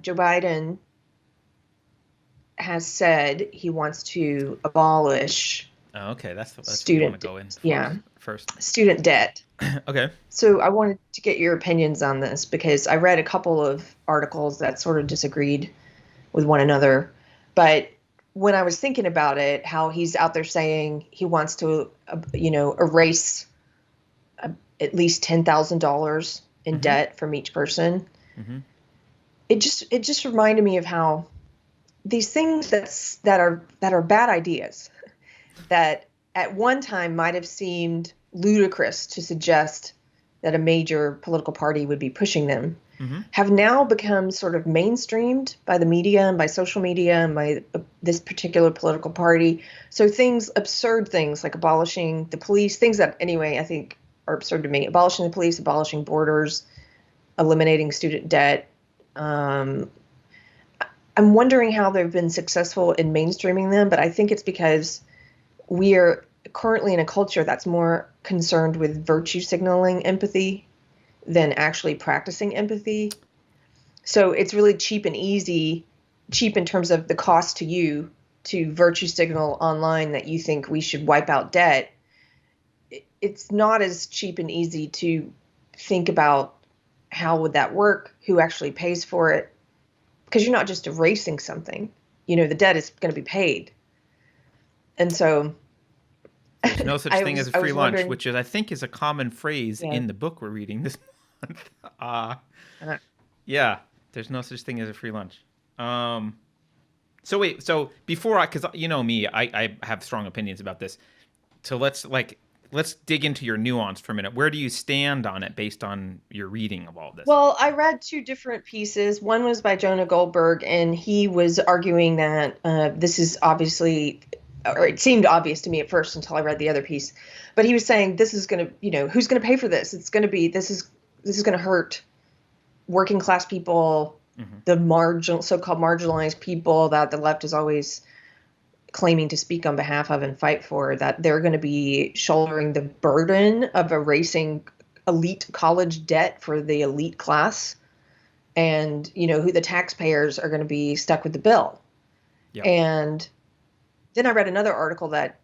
Joe Biden has said he wants to abolish Oh, okay, that's what you want to student, go in yeah, first. student debt. Okay. So I wanted to get your opinions on this because I read a couple of articles that sort of disagreed with one another. But when I was thinking about it, how he's out there saying he wants to, erase uh, at least $10,000 in Mm-hmm. debt from each person, Mm-hmm. it just reminded me of how these things that are bad ideas that at one time might have seemed ludicrous to suggest that a major political party would be pushing them Mm-hmm. have now become sort of mainstreamed by the media and by social media and by this particular political party. So absurd things like abolishing the police, things that anyway I think are absurd to me, abolishing the police, abolishing borders, eliminating student debt. Um, I'm wondering how they've been successful in mainstreaming them, but I think it's because we are currently in a culture that's more concerned with virtue signaling empathy than actually practicing empathy. So it's really cheap and easy, cheap in terms of the cost to you to virtue signal online that you think we should wipe out debt. It's not as cheap and easy to think about how would that work, who actually pays for it, because you're not just erasing something. The debt is going to be paid. And so There's no such I thing as was a I free was lunch, wondering, which is, I think, is a common phrase yeah, in the book we're reading this month. Uh, uh, yeah, there's no such thing as a free lunch. Um, so wait, so before because you know me, I have strong opinions about this. So let's dig into your nuance for a minute. Where do you stand on it based on your reading of all this? well, I read two different pieces. One was by Jonah Goldberg, and he was arguing that this is obviously, or it seemed obvious to me at first until I read the other piece. But he was saying this is going to, who's going to pay for this? It's going to be this is going to hurt working class people, Hmm. the so-called marginalized people that the left is always claiming to speak on behalf of and fight for, that they're going to be shouldering the burden of erasing elite college debt for the elite class, and who the taxpayers are going to be stuck with the bill. Yep. And then I read another article that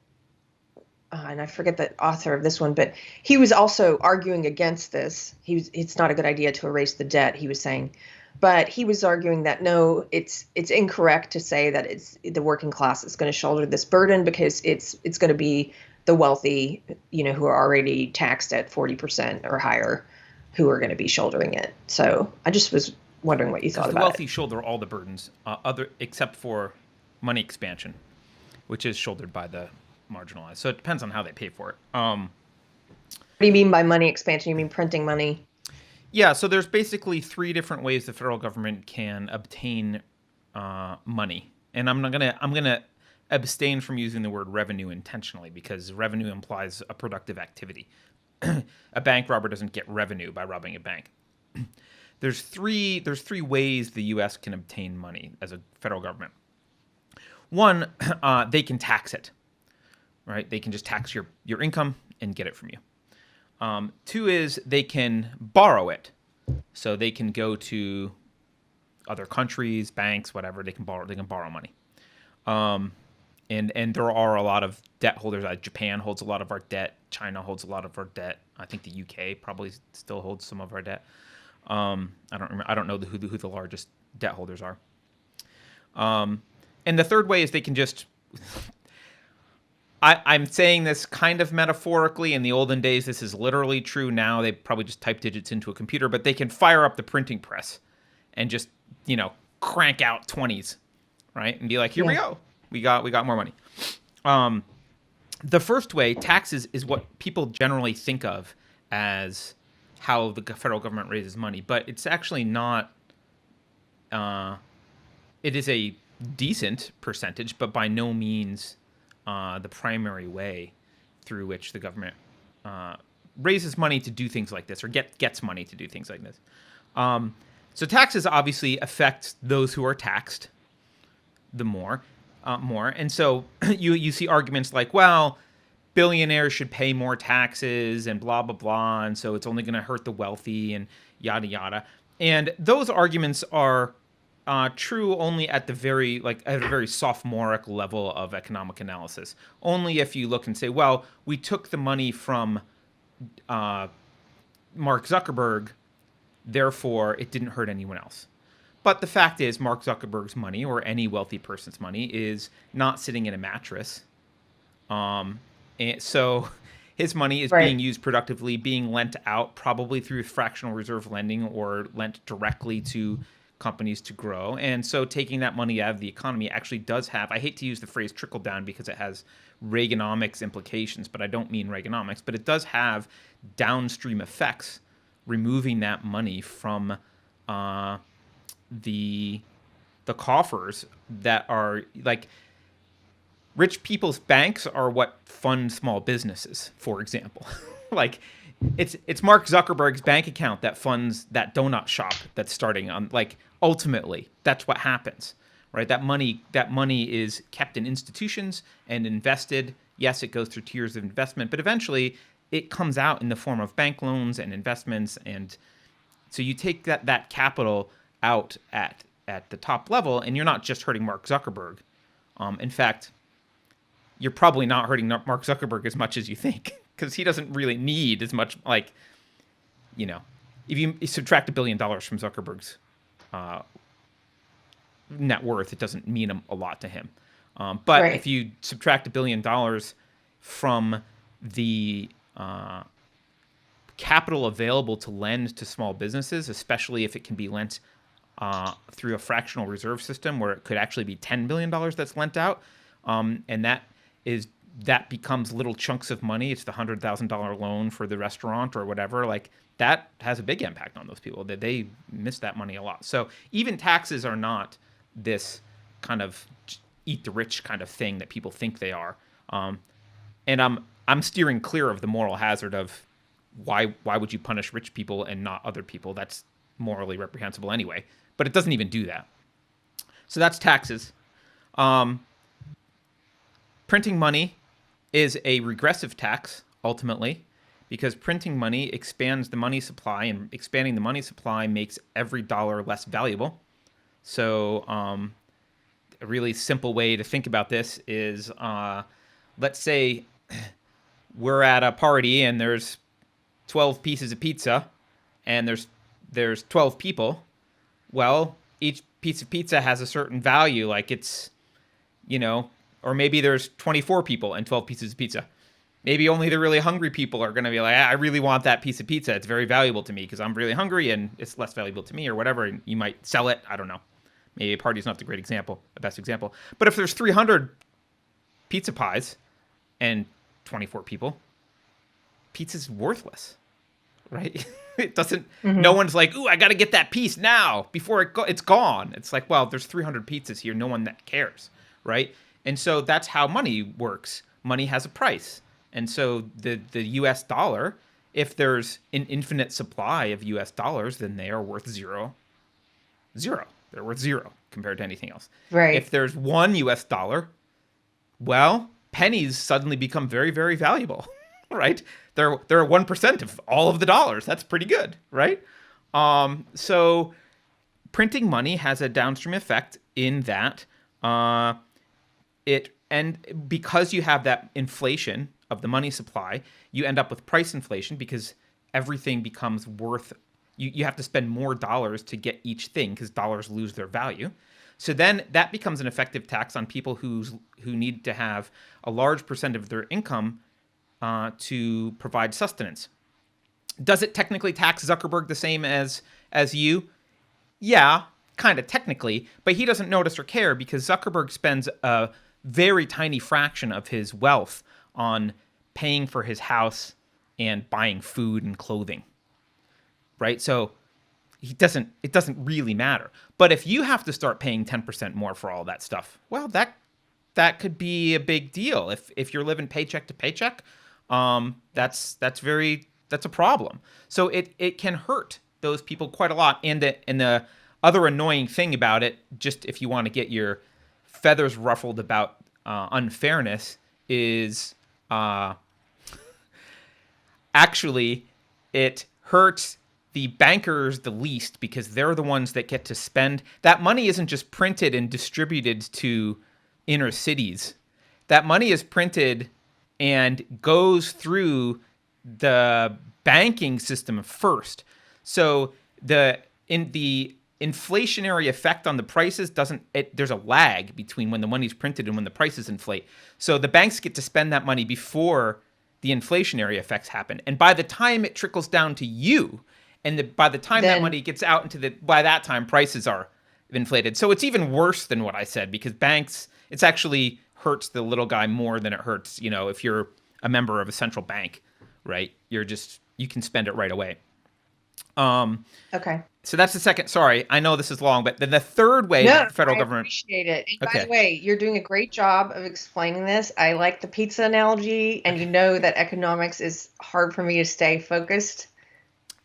and I forget the author of this one, but he was also arguing against this. It's not a good idea to erase the debt, he was saying. But he was arguing that no, it's incorrect to say that it's the working class that's going to shoulder this burden, because it's going to be the wealthy, who are already taxed at 40% or higher, who are going to be shouldering it. So I just was wondering what you Because thought the about it. wealthy shoulder all the burdens, other except for money expansion, which is shouldered by the marginalized. So it depends on how they pay for it. What do you mean by money expansion? You mean printing money? Yeah, so there's basically three different ways the federal government can obtain money, and I'm gonna abstain from using the word revenue intentionally because revenue implies a productive activity. A bank robber doesn't get revenue by robbing a bank. There's three ways the U.S. can obtain money as a federal government. One, they can tax it, right? They can just tax your income and get it from you. Two is they can borrow it, so they can go to other countries, banks, whatever. They can borrow money. Um, and there are a lot of debt holders. Japan holds a lot of our debt. China holds a lot of our debt. I think the UK probably still holds some of our debt. I don't remember. I don't know who the largest debt holders are. And the third way is they can just. I'm saying this kind of metaphorically. In the olden days, this is literally true. Now they probably just type digits into a computer, but they can fire up the printing press and just crank out 20s, right? And be like, here we Yeah. go. We got more money. The first way, taxes, is what people generally think of as how the federal government raises money, but it's actually not. Uh, it is a decent percentage, but by no means the primary way through which the government uh, raises money to do things like this, or gets money to do things like this. So taxes obviously affect those who are taxed the more, and so you see arguments like, well, billionaires should pay more taxes and blah blah blah, and so it's only going to hurt the wealthy and yada yada. And those arguments are true only at the very at a very sophomoric level of economic analysis. Only if you look and say, well, we took the money from Mark Zuckerberg, therefore it didn't hurt anyone else. But the fact is, Mark Zuckerberg's money, or any wealthy person's money, is not sitting in a mattress. And so his money is being Right. used productively, being lent out probably through fractional reserve lending or lent directly to companies to grow. And so taking that money out of the economy actually does have, I hate to use the phrase trickle down because it has Reaganomics implications, but I don't mean Reaganomics, but it does have downstream effects, removing that money from the the coffers that are like rich people's banks are what fund small businesses, for example. Like it's Mark Zuckerberg's bank account that funds that donut shop that's starting on, like, ultimately that's what happens. Right? That money is kept in institutions and invested. Yes, it goes through tiers of investment, but eventually it comes out in the form of bank loans and investments. And so you take that capital out at the top level, and you're not just hurting Mark Zuckerberg. In fact, you're probably not hurting Mark Zuckerberg as much as you think, because he doesn't really need as much. Like, if you subtract $1 billion from Zuckerberg's net worth, it doesn't mean a lot to him. But if Right. you subtract $1 billion from the capital available to lend to small businesses, especially if it can be lent through a fractional reserve system where it could actually be $10 billion that's lent out, and that becomes little chunks of money. It's the $100,000 loan for the restaurant or whatever. Like, that has a big impact on those people. That they miss that money a lot. So even taxes are not this kind of eat the rich kind of thing that people think they are. And I'm steering clear of the moral hazard of why would you punish rich people and not other people? That's morally reprehensible anyway. But it doesn't even do that. So that's taxes. Printing money is a regressive tax ultimately, because printing money expands the money supply, and expanding the money supply makes every dollar less valuable. So a really simple way to think about this is, let's say we're at a party and there's 12 pieces of pizza and there's 12 people. Well, each piece of pizza has a certain value, like it's, or maybe there's 24 people and 12 pieces of pizza. Maybe only the really hungry people are going to be like, I really want that piece of pizza. It's very valuable to me because I'm really hungry, and it's less valuable to me, or whatever. And you might sell it. I don't know. Maybe a party's not the best example. But if there's 300 pizza pies and 24 people, pizza's worthless, right? It doesn't. No Hmm. one's like, ooh, I got to get that piece now before it's gone. It's like, well, there's 300 pizzas here. No one that cares, right? And so that's how money works. Money has a price. And so the US dollar, if there's an infinite supply of US dollars, then they are worth zero. Zero. They're worth zero compared to anything else. If Right. there's one US dollar, well, pennies suddenly become very, very valuable, right? They're 1% of all of the dollars. That's pretty good, right? So printing money has a downstream effect in that and because you have that inflation of the money supply, you end up with price inflation because everything becomes worth. You have to spend more dollars to get each thing because dollars lose their value. So then that becomes an effective tax on people who need to have a large percent of their income to provide sustenance. Does it technically tax Zuckerberg the same as you? Yeah, kind of technically, but he doesn't notice or care because Zuckerberg spends a very tiny fraction of his wealth on paying for his house and buying food and clothing, right? So it doesn't really matter. But if you have to start paying 10% more for all that stuff, well, that could be a big deal. If you're living paycheck to paycheck, that's a problem. So it can hurt those people quite a lot. And the other annoying thing about it, just if you want to get your feathers ruffled about unfairness, is uh, actually, it hurts the bankers the least because they're the ones that get to spend. That money isn't just printed and distributed to inner cities. That money is printed and goes through the banking system first. So the inflationary effect on the prices there's a lag between when the money's printed and when the prices inflate. So the banks get to spend that money before the inflationary effects happen. And by the time it trickles down to you, by the time that Then money gets out by that time prices are inflated. So it's even worse than what I said because banks, it's actually hurts the little guy more than it hurts, if you're a member of a central bank, right? You can spend it right away. okay. So that's the second. Sorry, I know this is long, but then the third way No, that the federal I government. appreciate it. And by the Okay. way, you're doing a great job of explaining this. I like the pizza analogy, and you know that economics is hard for me to stay focused.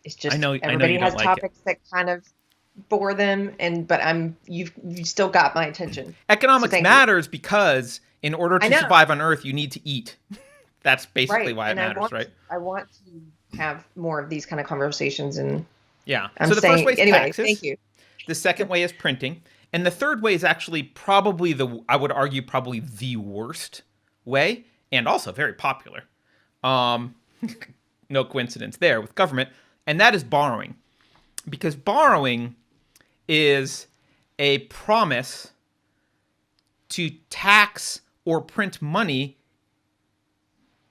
It's I just know. I know everybody you don't has like it. topics that kind of bore them, but you've still got my attention. So Economics thank you. matters because in order I to know, survive on Earth, you need to eat. That's basically right? why it And matters, right? I want to have more of these kind of conversations, and Yeah. I'm So the first way saying is anyway. Thank taxes. you. The second way is printing, and the third way is actually probably I would argue probably the worst way, and also very popular. Um, no coincidence there with government, and that is borrowing, because borrowing is a promise to tax or print money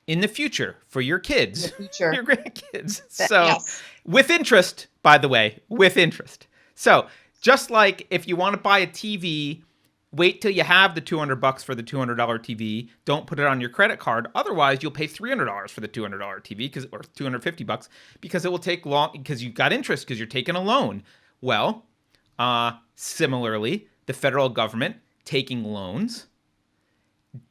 in the future for your In the kids, future, your grandkids. that So, yes, with interest, by the way, with interest. So, just like if you want to buy a TV, wait till you have the $200 for the $200 TV. Don't put it on your credit card. Otherwise, you'll pay $300 for the $200 TV or $250 because it will take long because you've got interest because you're taking a loan. Well, similarly, the federal government taking loans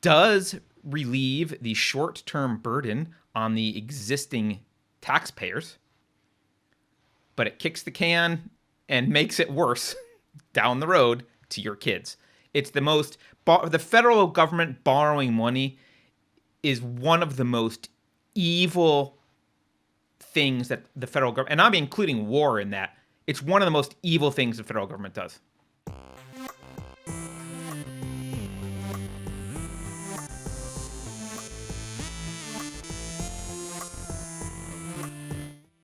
does relieve the short-term burden on the existing taxpayers, but it kicks the can and makes it worse down the road to your kids. It's the federal government borrowing money is one of the most evil things that the federal government, and I'm including war in that, it's one of the most evil things the federal government does.